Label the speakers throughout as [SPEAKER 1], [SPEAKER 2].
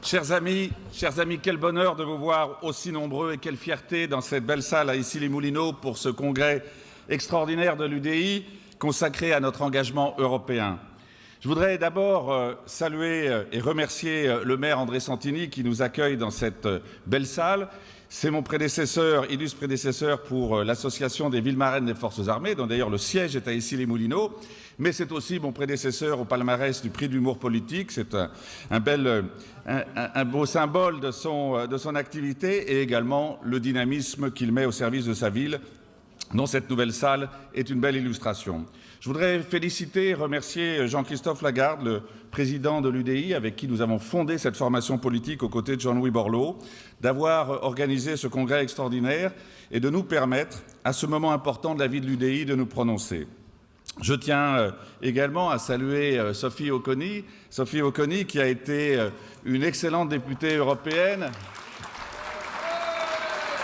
[SPEAKER 1] Chers amis, quel bonheur de vous voir aussi nombreux et quelle fierté dans cette belle salle à Issy-les-Moulineaux pour ce congrès extraordinaire de l'UDI consacré à notre engagement européen. Je voudrais d'abord saluer et remercier le maire André Santini qui nous accueille dans cette belle salle. C'est mon prédécesseur, illustre prédécesseur pour l'Association des villes marraines des Forces armées, dont d'ailleurs le siège est à Issy-les-Moulineaux, mais c'est aussi mon prédécesseur au palmarès du prix de l'humour politique. C'est un beau symbole de son activité et également le dynamisme qu'il met au service de sa ville, dont cette nouvelle salle est une belle illustration. Je voudrais féliciter et remercier Jean-Christophe Lagarde, le président de l'UDI, avec qui nous avons fondé cette formation politique aux côtés de Jean-Louis Borloo, d'avoir organisé ce congrès extraordinaire et de nous permettre, à ce moment important de la vie de l'UDI, de nous prononcer. Je tiens également à saluer Sophie Auconie, qui a été une excellente députée européenne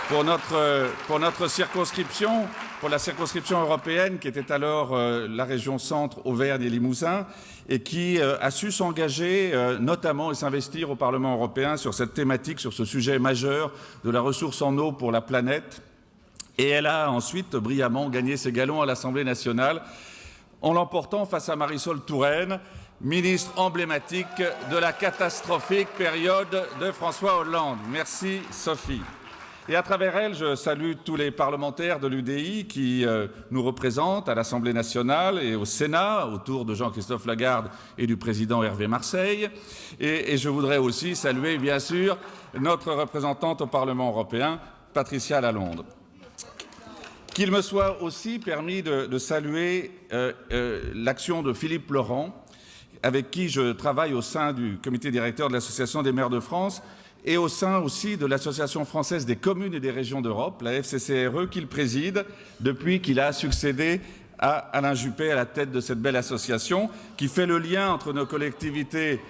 [SPEAKER 1] pour notre circonscription, pour la circonscription européenne qui était alors la région centre Auvergne et Limousin et qui a su s'engager notamment et s'investir au Parlement européen sur cette thématique, sur ce sujet majeur de la ressource en eau pour la planète. Et elle a ensuite brillamment gagné ses galons à l'Assemblée nationale en l'emportant face à Marisol Touraine, ministre emblématique de la catastrophique période de François Hollande. Merci Sophie. Et à travers elle, je salue tous les parlementaires de l'UDI qui nous représentent à l'Assemblée nationale et au Sénat, autour de Jean-Christophe Lagarde et du président Hervé Marseille. Et je voudrais aussi saluer, bien sûr, notre représentante au Parlement européen, Patricia Lalonde. Qu'il me soit aussi permis de saluer l'action de Philippe Laurent, avec qui je travaille au sein du comité directeur de l'Association des maires de France, et au sein aussi de l'Association française des communes et des régions d'Europe, la FCCRE, qu'il préside depuis qu'il a succédé à Alain Juppé à la tête de cette belle association qui fait le lien entre nos collectivités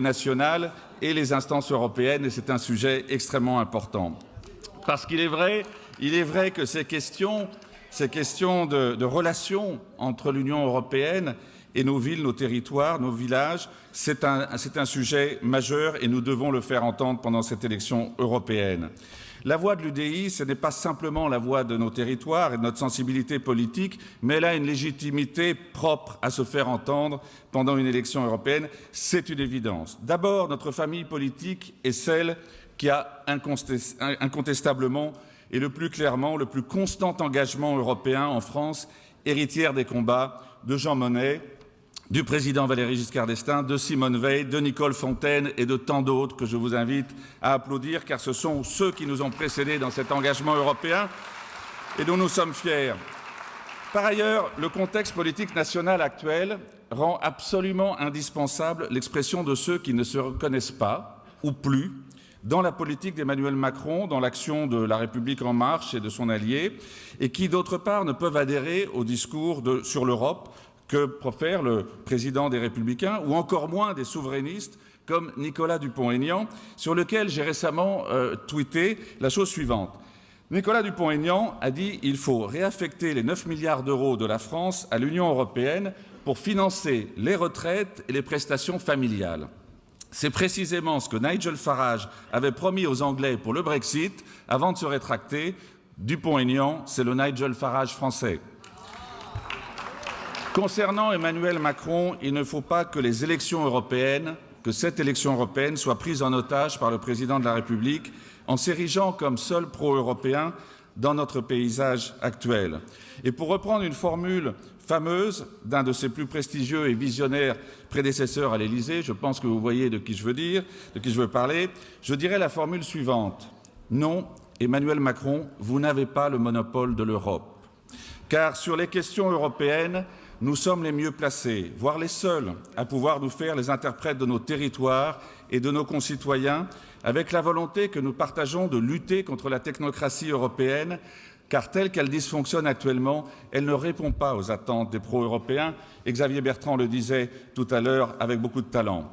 [SPEAKER 1] nationales et les instances européennes, et c'est un sujet extrêmement important. Parce qu'il est vrai que ces questions de relations entre l'Union européenne et nos villes, nos territoires, nos villages, c'est un sujet majeur et nous devons le faire entendre pendant cette élection européenne. La voix de l'UDI, ce n'est pas simplement la voix de nos territoires et de notre sensibilité politique, mais elle a une légitimité propre à se faire entendre pendant une élection européenne, c'est une évidence. D'abord, notre famille politique est celle qui a incontestablement et le plus clairement, le plus constant engagement européen en France, héritière des combats de Jean Monnet, du président Valéry Giscard d'Estaing, de Simone Veil, de Nicole Fontaine et de tant d'autres que je vous invite à applaudir, car ce sont ceux qui nous ont précédés dans cet engagement européen et dont nous sommes fiers. Par ailleurs, le contexte politique national actuel rend absolument indispensable l'expression de ceux qui ne se reconnaissent pas, ou plus, dans la politique d'Emmanuel Macron, dans l'action de La République En Marche et de son allié, et qui, d'autre part, ne peuvent adhérer au discours sur l'Europe que profère le président des Républicains, ou encore moins des souverainistes comme Nicolas Dupont-Aignan, sur lequel j'ai récemment tweeté la chose suivante. Nicolas Dupont-Aignan a dit qu'il faut réaffecter les 9 milliards d'euros de la France à l'Union européenne pour financer les retraites et les prestations familiales. C'est précisément ce que Nigel Farage avait promis aux Anglais pour le Brexit avant de se rétracter. Dupont-Aignan, c'est le Nigel Farage français. Concernant Emmanuel Macron, il ne faut pas que cette élection européenne soit prise en otage par le président de la République en s'érigeant comme seul pro-européen dans notre paysage actuel. Et pour reprendre une formule fameuse d'un de ses plus prestigieux et visionnaires prédécesseurs à l'Élysée, je pense que vous voyez de qui je veux parler, je dirais la formule suivante. Non, Emmanuel Macron, vous n'avez pas le monopole de l'Europe. Car sur les questions européennes, nous sommes les mieux placés, voire les seuls, à pouvoir nous faire les interprètes de nos territoires et de nos concitoyens, avec la volonté que nous partageons de lutter contre la technocratie européenne, car telle qu'elle dysfonctionne actuellement, elle ne répond pas aux attentes des pro-européens, et Xavier Bertrand le disait tout à l'heure avec beaucoup de talent.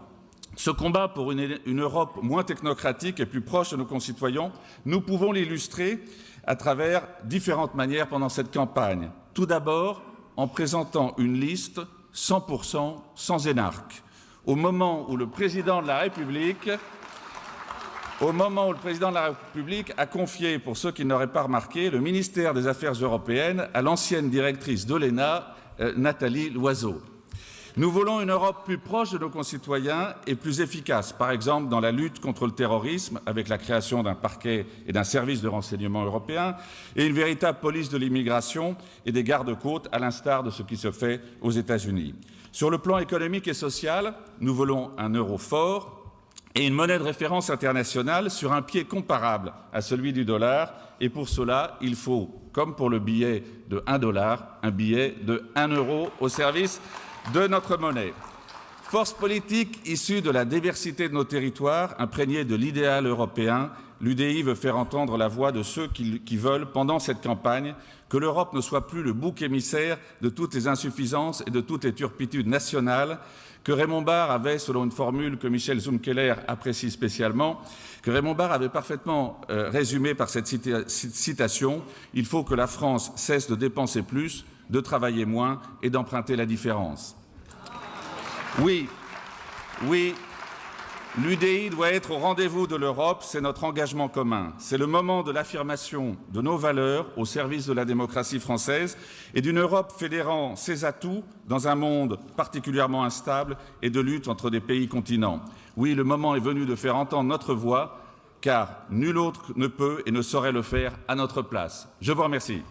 [SPEAKER 1] Ce combat pour une Europe moins technocratique et plus proche de nos concitoyens, nous pouvons l'illustrer à travers différentes manières pendant cette campagne. Tout d'abord, en présentant une liste 100% sans énarque, au moment où le président de la République a confié, pour ceux qui n'auraient pas remarqué, le ministère des Affaires européennes à l'ancienne directrice de l'ENA, Nathalie Loiseau. Nous voulons une Europe plus proche de nos concitoyens et plus efficace, par exemple dans la lutte contre le terrorisme, avec la création d'un parquet et d'un service de renseignement européen, et une véritable police de l'immigration et des gardes-côtes, à l'instar de ce qui se fait aux États-Unis. Sur le plan économique et social, nous voulons un euro fort et une monnaie de référence internationale sur un pied comparable à celui du dollar. Et pour cela, il faut, comme pour le billet de 1 $, un billet de 1 euro au service de notre monnaie. Force politique issue de la diversité de nos territoires, imprégnée de l'idéal européen, l'UDI veut faire entendre la voix de ceux qui veulent, pendant cette campagne, que l'Europe ne soit plus le bouc émissaire de toutes les insuffisances et de toutes les turpitudes nationales, que Raymond Barre avait, selon une formule que Michel Zumkeller apprécie spécialement, que Raymond Barre avait parfaitement résumé par cette citation « Il faut que la France cesse de dépenser plus, de travailler moins et d'emprunter la différence ». Oui, l'UDI doit être au rendez-vous de l'Europe, c'est notre engagement commun. C'est le moment de l'affirmation de nos valeurs au service de la démocratie française et d'une Europe fédérant ses atouts dans un monde particulièrement instable et de lutte entre des pays continents. Oui, le moment est venu de faire entendre notre voix, car nul autre ne peut et ne saurait le faire à notre place. Je vous remercie.